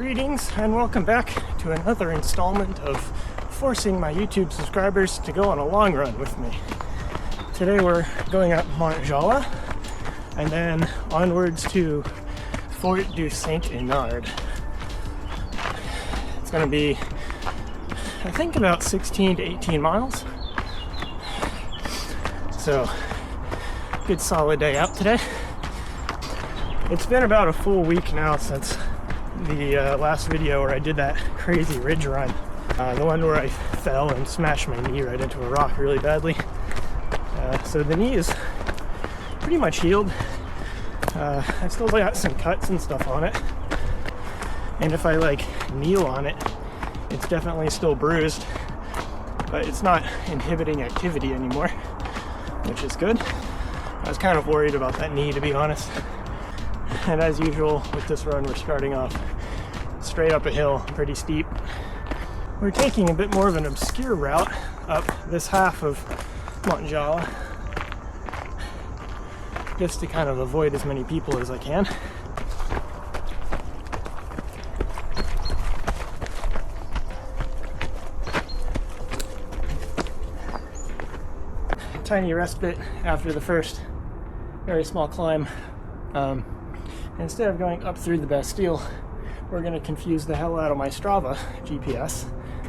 Greetings and welcome back to another installment of forcing my YouTube subscribers to go on a long run with me. Today we're going up Mont Jala and then onwards to Fort du Saint-Hénard. It's going to be, I think, about 16 to 18 miles. So, good solid day out today. It's been about a full week now since the last video where I did that crazy ridge run. The one where I fell and smashed my knee right into a rock really badly. So the knee is pretty much healed. I still got some cuts and stuff on it. And if I kneel on it, it's definitely still bruised. But it's not inhibiting activity anymore, which is good. I was kind of worried about that knee, to be honest. And as usual with this run, we're starting off straight up a hill, pretty steep. We're taking a bit more of an obscure route up this half of Mont Jala, just to kind of avoid as many people as I can. Tiny respite after the first very small climb. Instead of going up through the Bastille, we're going to confuse the hell out of my Strava GPS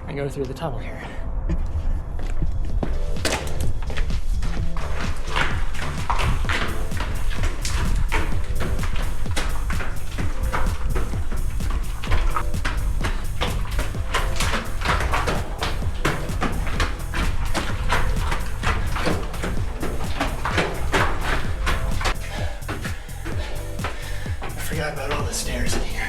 and go through the tunnel here. I forgot about all the stairs in here.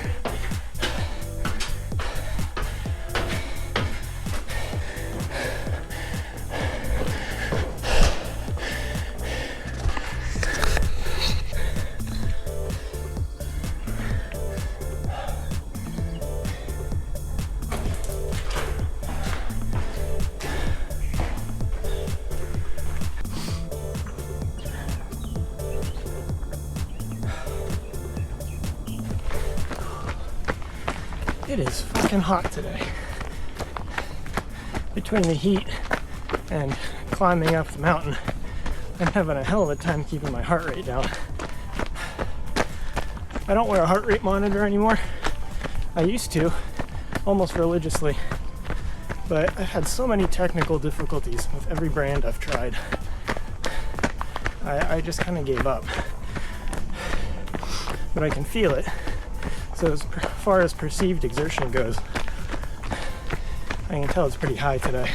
It is fucking hot today. Between the heat and climbing up the mountain, I'm having a hell of a time keeping my heart rate down. I don't wear a heart rate monitor anymore. I used to, almost religiously, but I've had so many technical difficulties with every brand I've tried. I just kind of gave up. But I can feel it. So as far as perceived exertion goes, I can tell it's pretty high today.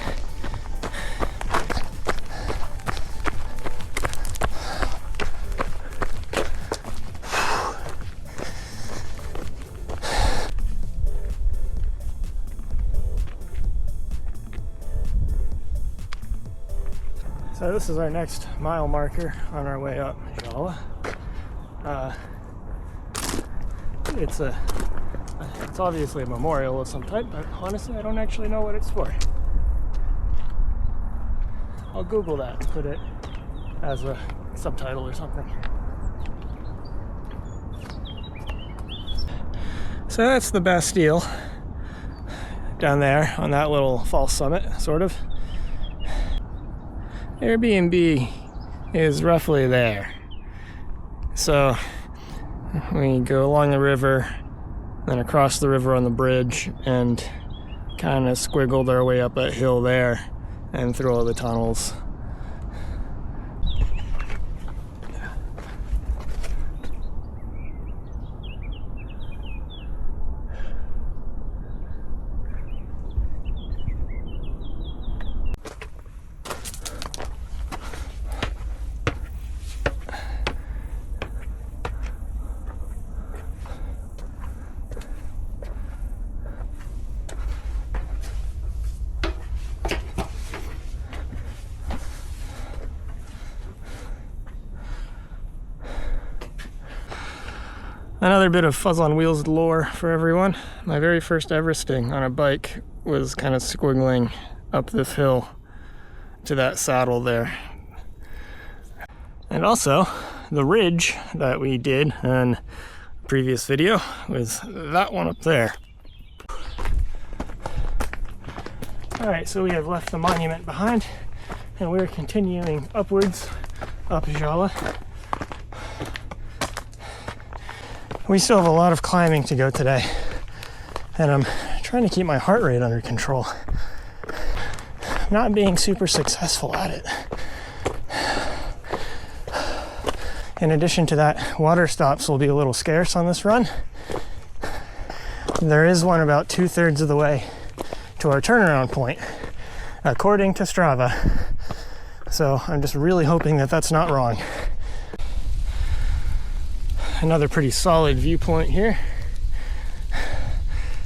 So this is our next mile marker on our way up Jala. It's obviously a memorial of some type, but honestly I don't actually know what it's for. I'll Google that and put it as a subtitle or something. So that's the Bastille down there on that little false summit, sort of. Airbnb is roughly there. So we go along the river, then across the river on the bridge, and kind of squiggled our way up that hill there and through all the tunnels. Another bit of Fuzz on Wheels lore for everyone. My very first Everesting on a bike was kind of squiggling up this hill to that saddle there. And also, the ridge that we did in the previous video was that one up there. All right, so we have left the monument behind and we're continuing upwards up Jala. We still have a lot of climbing to go today, and I'm trying to keep my heart rate under control. I'm not being super successful at it. In addition to that, water stops will be a little scarce on this run. There is one about 2/3 of the way to our turnaround point, according to Strava. So I'm just really hoping that that's not wrong. Another pretty solid viewpoint here.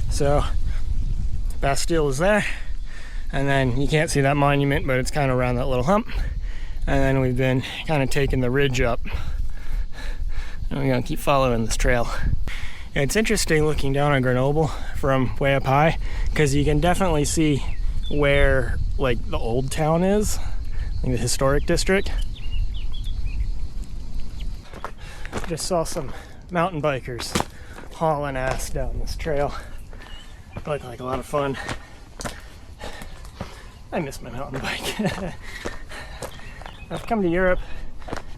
So Bastille is there, and then you can't see that monument, but it's kind of around that little hump. And then we've been kind of taking the ridge up, and we're gonna keep following this trail. It's interesting looking down on Grenoble from way up high, because you can definitely see where like the old town is, like the historic district. Just saw some mountain bikers hauling ass down this trail. Looked like a lot of fun. I miss my mountain bike. I've come to Europe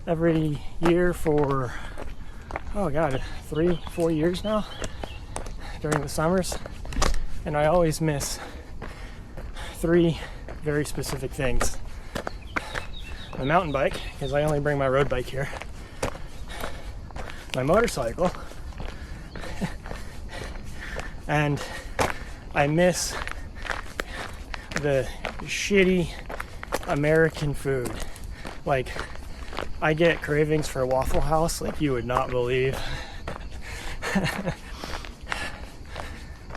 every year for, oh god, 3-4 years now during the summers, and I always miss 3 very specific things. My mountain bike, because I only bring my road bike here. My motorcycle. And I miss the shitty American food. Like, I get cravings for a Waffle House like you would not believe.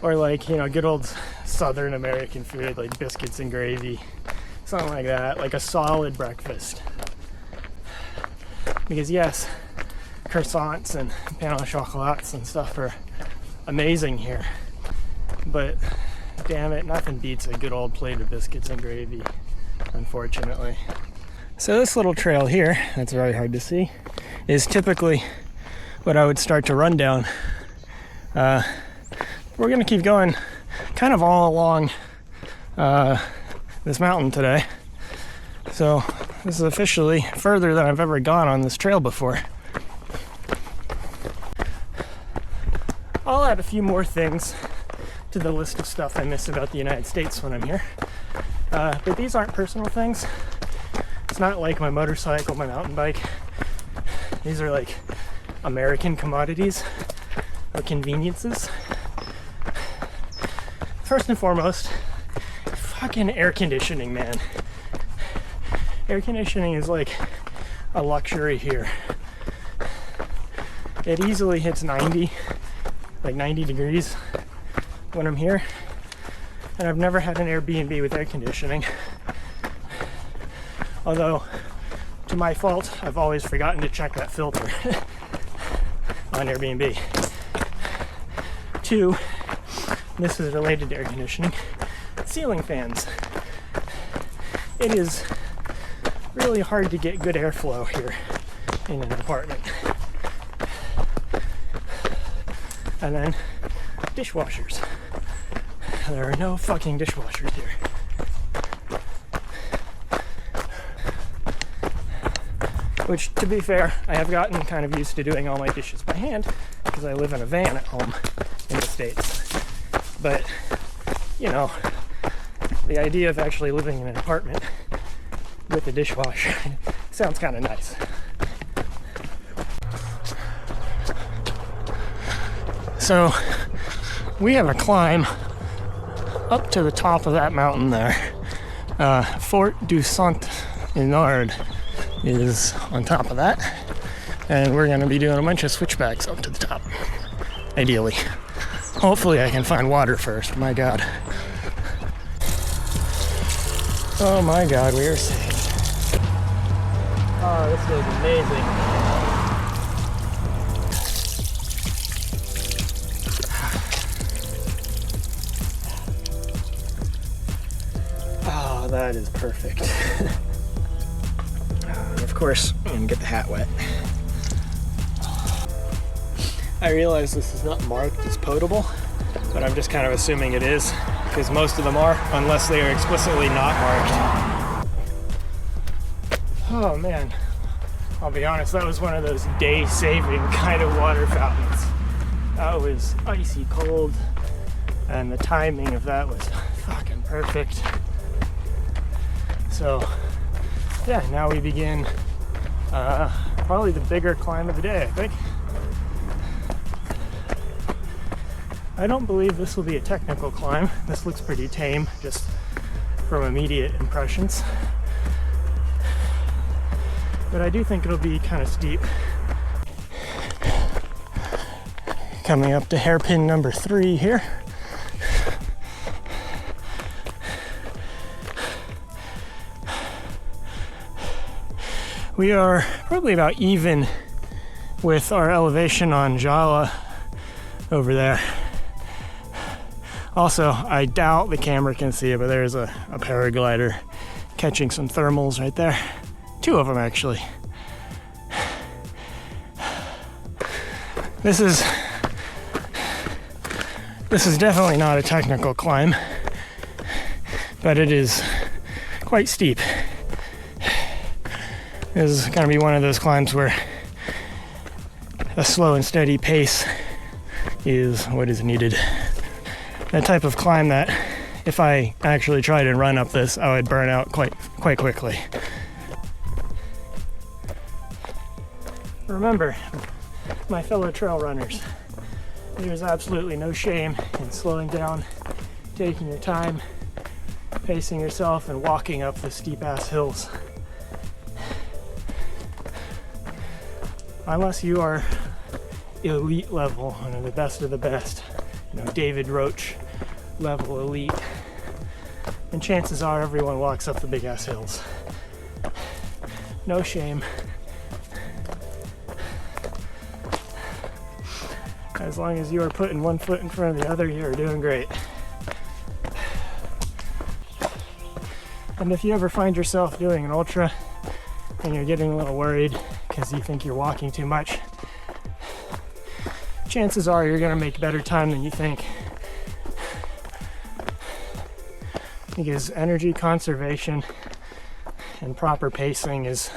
Or like, you know, good old Southern American food, like biscuits and gravy. Something like that, like a solid breakfast. Because yes, croissants and pain au chocolats and stuff are amazing here. But damn it, nothing beats a good old plate of biscuits and gravy, unfortunately. So this little trail here, that's very hard to see, is typically what I would start to run down. We're gonna keep going kind of all along this mountain today. So this is officially further than I've ever gone on this trail before. I'll add a few more things to the list of stuff I miss about the United States when I'm here. But these aren't personal things. It's not like my motorcycle, my mountain bike. These are like American commodities or conveniences. First and foremost, fucking air conditioning, man. Air conditioning is like a luxury here. It easily hits 90 degrees when I'm here, and I've never had an Airbnb with air conditioning. Although, to my fault, I've always forgotten to check that filter on Airbnb. 2, this is related to air conditioning, ceiling fans. It is really hard to get good airflow here in an apartment. And then dishwashers. There are no fucking dishwashers here. Which, to be fair, I have gotten kind of used to doing all my dishes by hand because I live in a van at home in the States. But, you know, the idea of actually living in an apartment with a dishwasher sounds kind of nice. So we have a climb up to the top of that mountain there. Fort du Saint-Honord is on top of that, and we're going to be doing a bunch of switchbacks up to the top, ideally. Hopefully I can find water first. My god. Oh my god, we are saved. Oh, this is amazing. Oh, that is perfect. Of course, I'm gonna get the hat wet. I realize this is not marked as potable, but I'm just kind of assuming it is, because most of them are, unless they are explicitly not marked. Oh man, I'll be honest, that was one of those day-saving kind of water fountains. That was icy cold, and the timing of that was fucking perfect. So yeah, now we begin probably the bigger climb of the day, I think. I don't believe this will be a technical climb. This looks pretty tame, just from immediate impressions. But I do think it'll be kind of steep. Coming up to hairpin number 3 here. We are probably about even with our elevation on Jala over there. Also, I doubt the camera can see it, but there's a paraglider catching some thermals right there. 2 of them, actually. This is definitely not a technical climb, but it is quite steep. This is going to be one of those climbs where a slow and steady pace is what is needed. That type of climb that if I actually tried and run up this, I would burn out quite quickly. Remember, my fellow trail runners, there's absolutely no shame in slowing down, taking your time, pacing yourself, and walking up the steep ass hills. Unless you are elite level, one of the best of the best, you know, David Roach level elite, and chances are everyone walks up the big ass hills. No shame. As long as you are putting one foot in front of the other, you're doing great. And if you ever find yourself doing an ultra and you're getting a little worried because you think you're walking too much, chances are you're going to make better time than you think. Because energy conservation and proper pacing is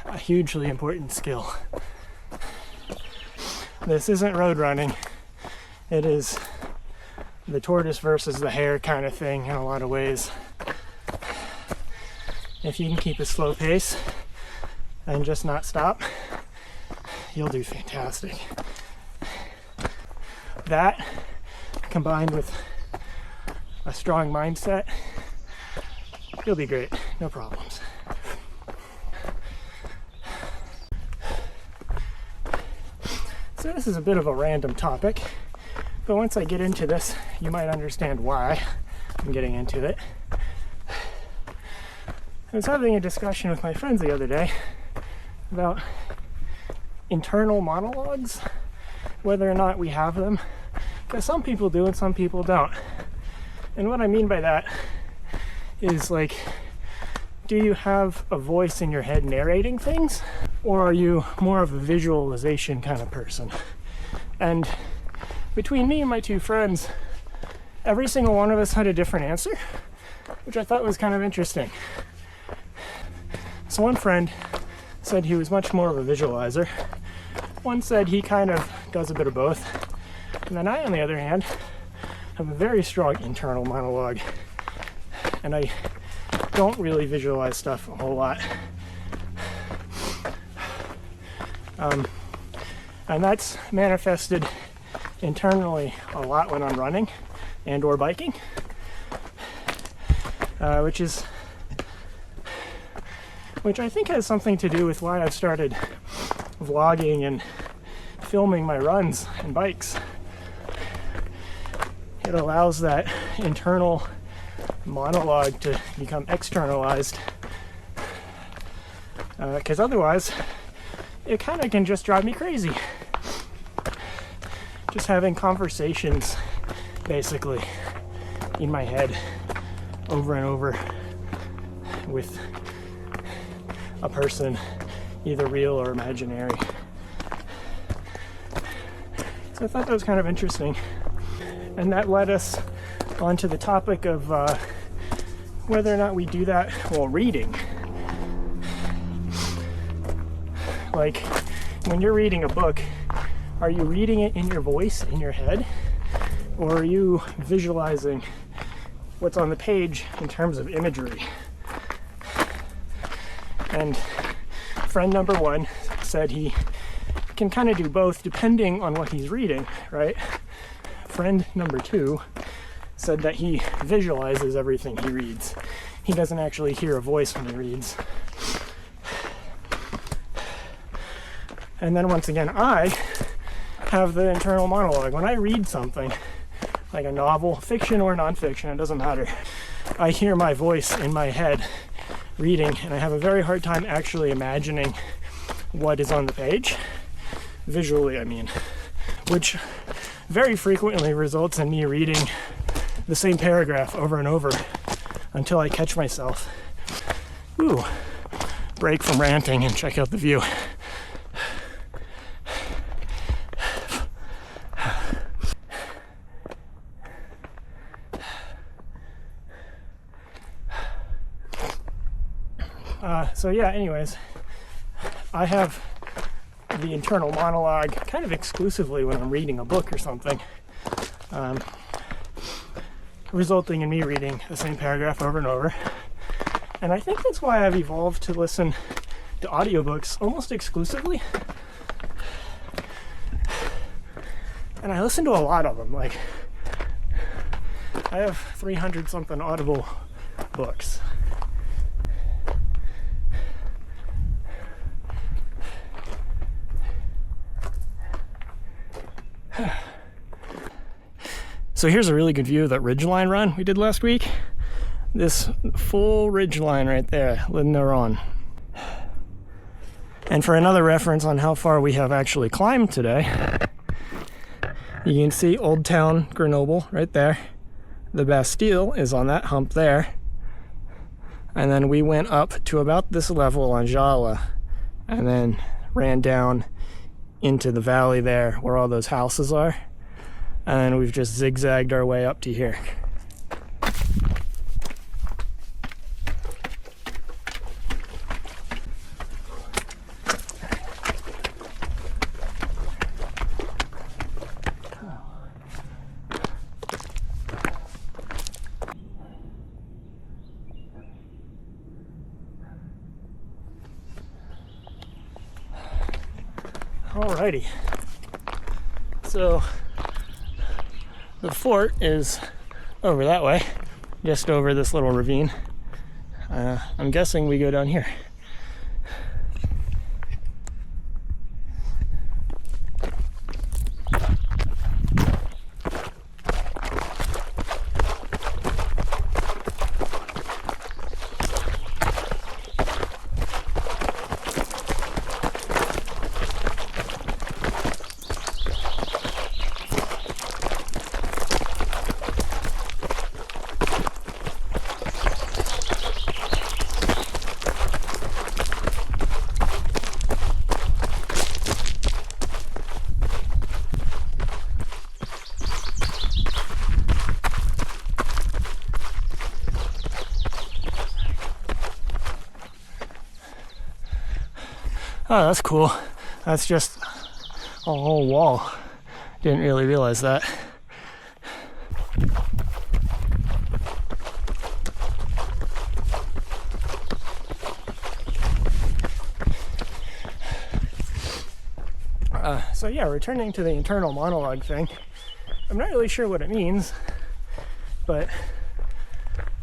a hugely important skill. This isn't road running. It is the tortoise versus the hare kind of thing in a lot of ways. If you can keep a slow pace and just not stop, you'll do fantastic. That, combined with a strong mindset, you'll be great, no problems. So this is a bit of a random topic, but once I get into this, you might understand why I'm getting into it. I was having a discussion with my friends the other day about internal monologues, whether or not we have them, because some people do and some people don't. And what I mean by that is, like, do you have a voice in your head narrating things, or are you more of a visualization kind of person? And between me and my 2 friends, every single one of us had a different answer, which I thought was kind of interesting. So one friend said he was much more of a visualizer. One said he kind of does a bit of both. And then I, on the other hand, have a very strong internal monologue. And I don't really visualize stuff a whole lot. And that's manifested internally a lot when I'm running and or biking, which I think has something to do with why I've started vlogging and filming my runs and bikes. It allows that internal monologue to become externalized, because otherwise it kind of can just drive me crazy. Just having conversations basically in my head over and over with a person, either real or imaginary. So I thought that was kind of interesting. And that led us onto the topic of whether or not we do that while reading. Like, when you're reading a book, are you reading it in your voice, in your head? Or are you visualizing what's on the page in terms of imagery? And friend number one said he can kind of do both depending on what he's reading, right? Friend number two said that he visualizes everything he reads. He doesn't actually hear a voice when he reads. And then once again, I have the internal monologue. When I read something, like a novel, fiction or nonfiction, it doesn't matter, I hear my voice in my head reading, and I have a very hard time actually imagining what is on the page, visually I mean, which very frequently results in me reading the same paragraph over and over until I catch myself. Ooh, break from ranting and check out the view. So yeah, anyways, I have the internal monologue kind of exclusively when I'm reading a book or something, resulting in me reading the same paragraph over and over. And I think that's why I've evolved to listen to audiobooks almost exclusively. And I listen to a lot of them. Like, I have 300 something Audible books. So here's a really good view of that ridgeline run we did last week. This full ridgeline right there, Lindaron. And for another reference on how far we have actually climbed today, you can see Old Town Grenoble right there. The Bastille is on that hump there. And then we went up to about this level on Jala and then ran down into the valley there where all those houses are. And then we've just zigzagged our way up to here. Alrighty. So the fort is over that way, just over this little ravine. I'm guessing we go down here. Oh, that's cool. That's just a whole wall. Didn't really realize that. So yeah, returning to the internal monologue thing, I'm not really sure what it means, but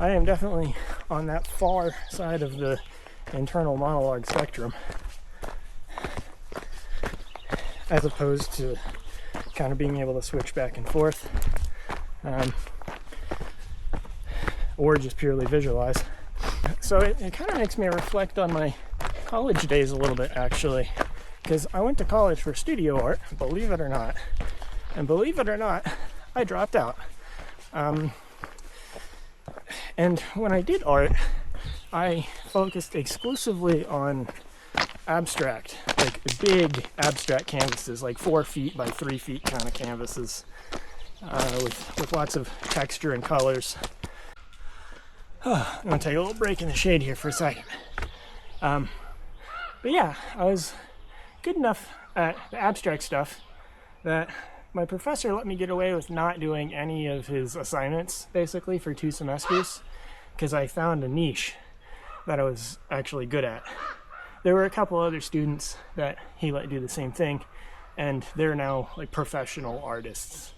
I am definitely on that far side of the internal monologue spectrum, as opposed to kind of being able to switch back and forth, or just purely visualize. So it kind of makes me reflect on my college days a little bit, actually, because I went to college for studio art, believe it or not, and believe it or not, I dropped out. And when I did art, I focused exclusively on abstract, like big abstract canvases, like 4 feet by 3 feet kind of canvases. with lots of texture and colors. I'm gonna take a little break in the shade here for a second. But yeah, I was good enough at the abstract stuff that my professor let me get away with not doing any of his assignments basically for 2 semesters because I found a niche that I was actually good at. There were a couple other students that he let do the same thing, and they're now like professional artists.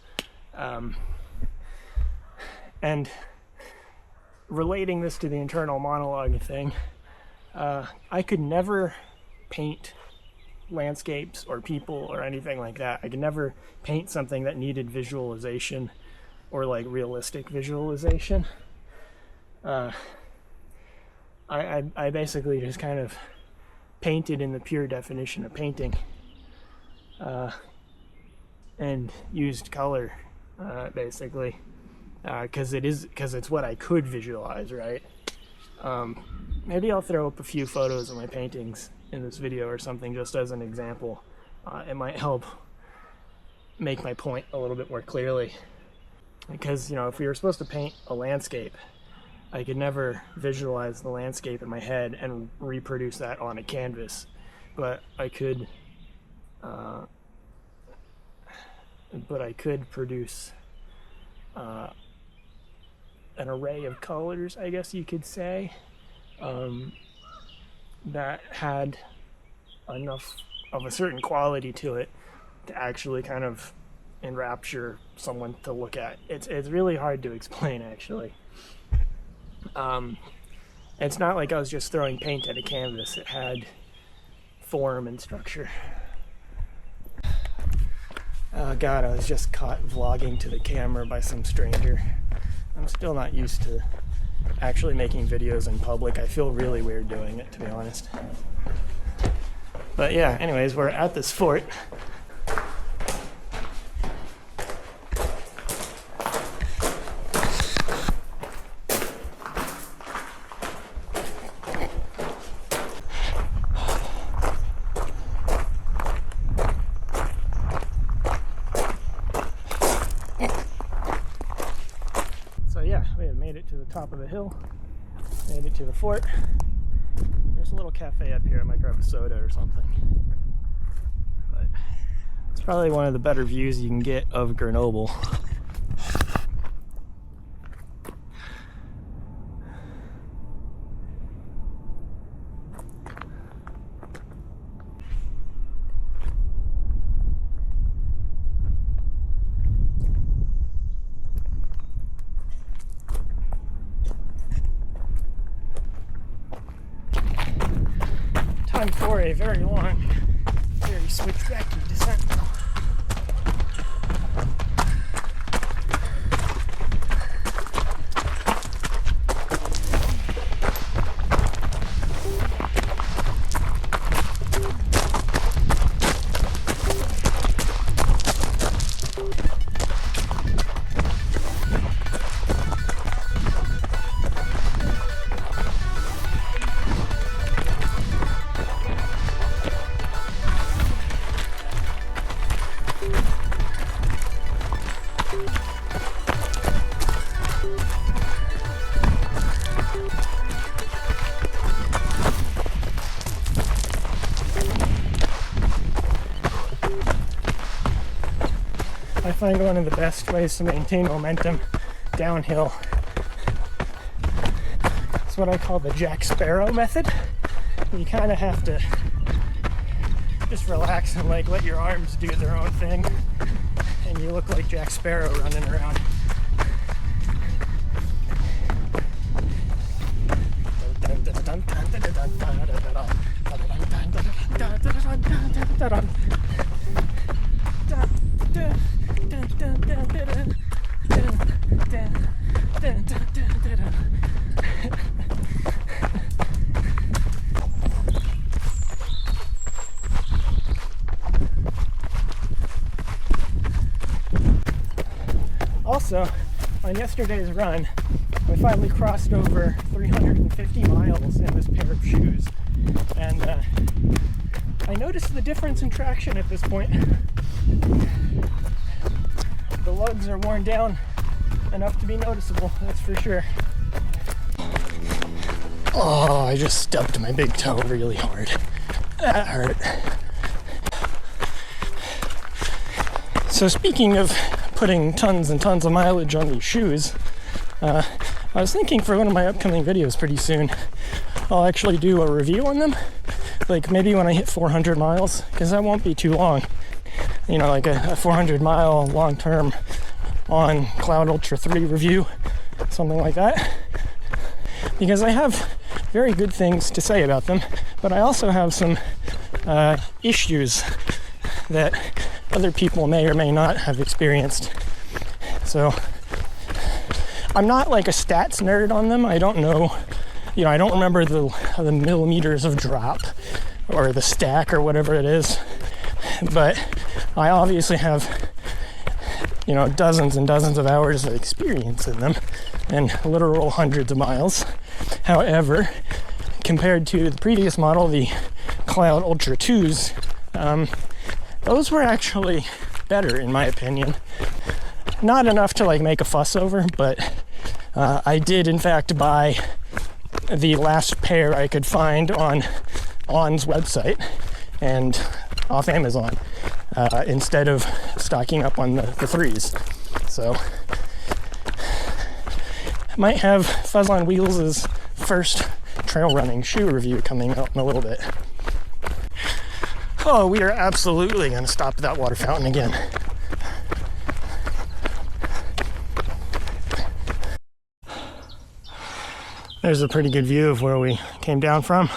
And relating this to the internal monologue thing, I could never paint landscapes or people or anything like that. I could never paint something that needed visualization or like realistic visualization. I basically just kind of painted in the pure definition of painting, and used color basically because it's what I could visualize, right? Maybe I'll throw up a few photos of my paintings in this video or something just as an example. It might help make my point a little bit more clearly, because if we were supposed to paint a landscape, I could never visualize the landscape in my head and reproduce that on a canvas, but I could produce an array of colors, I guess you could say, that had enough of a certain quality to it to actually kind of enrapture someone to look at. It's really hard to explain, actually. It's not like I was just throwing paint at a canvas. It had form and structure. Oh god, I was just caught vlogging to the camera by some stranger. I'm still not used to actually making videos in public. I feel really weird doing it, to be honest. But yeah, anyways, we're at this fort. We have made it to the top of the hill, made it to the fort. There's a little cafe up here. I might grab a soda or something. But it's probably one of the better views you can get of Grenoble. Time for a very long, very switchbacky descent. I find one of the best ways to maintain momentum downhill is what I call the Jack Sparrow method. You kind of have to just relax and like let your arms do their own thing, and you look like Jack Sparrow running around. Also, on yesterday's run, I finally crossed over 350 miles in this pair of shoes, and I noticed the difference in traction at this point. The lugs are worn down enough to be noticeable, that's for sure. Oh, I just stubbed my big toe really hard. That hurt. So speaking of putting tons and tons of mileage on these shoes, I was thinking for one of my upcoming videos pretty soon, I'll actually do a review on them. Like maybe when I hit 400 miles, because that won't be too long. You know, like a 400 mile long-term on Cloud Ultra 3 review, something like that. Because I have very good things to say about them, but I also have some issues that other people may or may not have experienced. So I'm not like a stats nerd on them. I don't know, you know, I don't remember the millimeters of drop or the stack or whatever it is, but I obviously have, you know, dozens and dozens of hours of experience in them and literal hundreds of miles. However, compared to the previous model, the Cloud Ultra 2s, those were actually better in my opinion. Not enough to like make a fuss over, but I did in fact buy the last pair I could find on On's website and off Amazon instead of stocking up on the 3s. So I might have Fuzz on Wheels' first trail running shoe review coming out in a little bit. Oh, we are absolutely going to stop at that water fountain again. There's a pretty good view of where we came down from.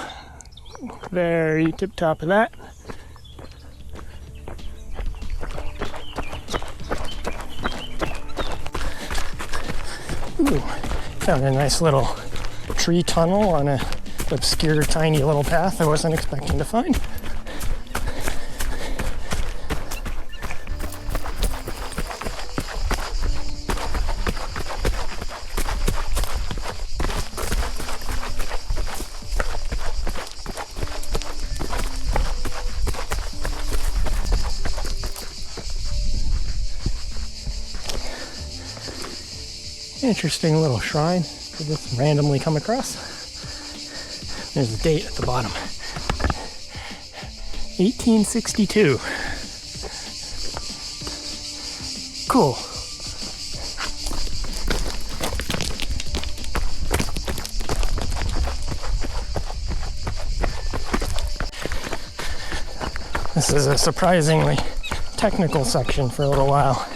Very tip top of that. Ooh, found a nice little tree tunnel on a obscure tiny little path I wasn't expecting to find. Interesting little shrine to just randomly come across. There's a date at the bottom. 1862. Cool. This is a surprisingly technical section for a little while.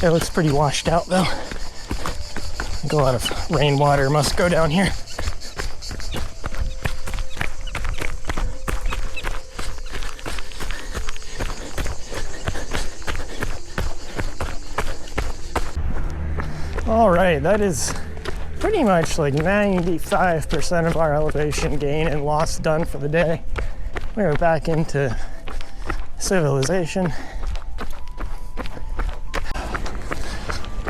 It looks pretty washed out though. I think a lot of rainwater must go down here. All right, that is pretty much like 95% of our elevation gain and loss done for the day. We're back into civilization.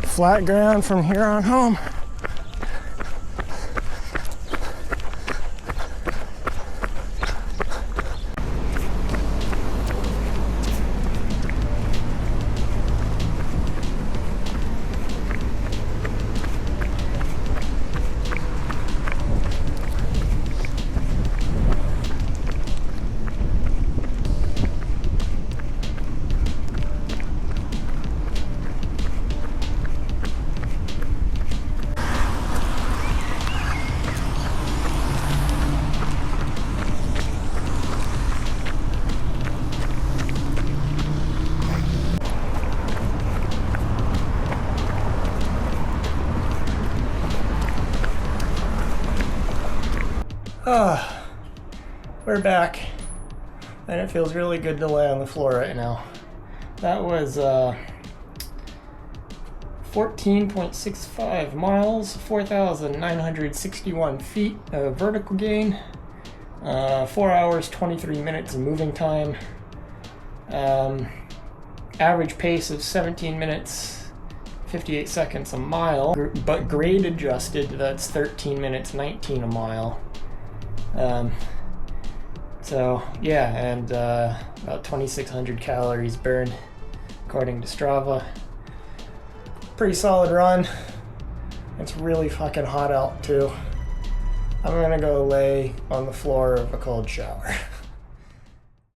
Flat ground from here on home. We're back, and it feels really good to lay on the floor right now. That was 14.65 miles, 4,961 feet of vertical gain, 4 hours, 23 minutes of moving time, average pace of 17 minutes, 58 seconds a mile, but grade adjusted, that's 13 minutes, 19 a mile. So yeah, and about 2,600 calories burned according to Strava. Pretty solid run. It's really fucking hot out too. I'm gonna go lay on the floor of a cold shower.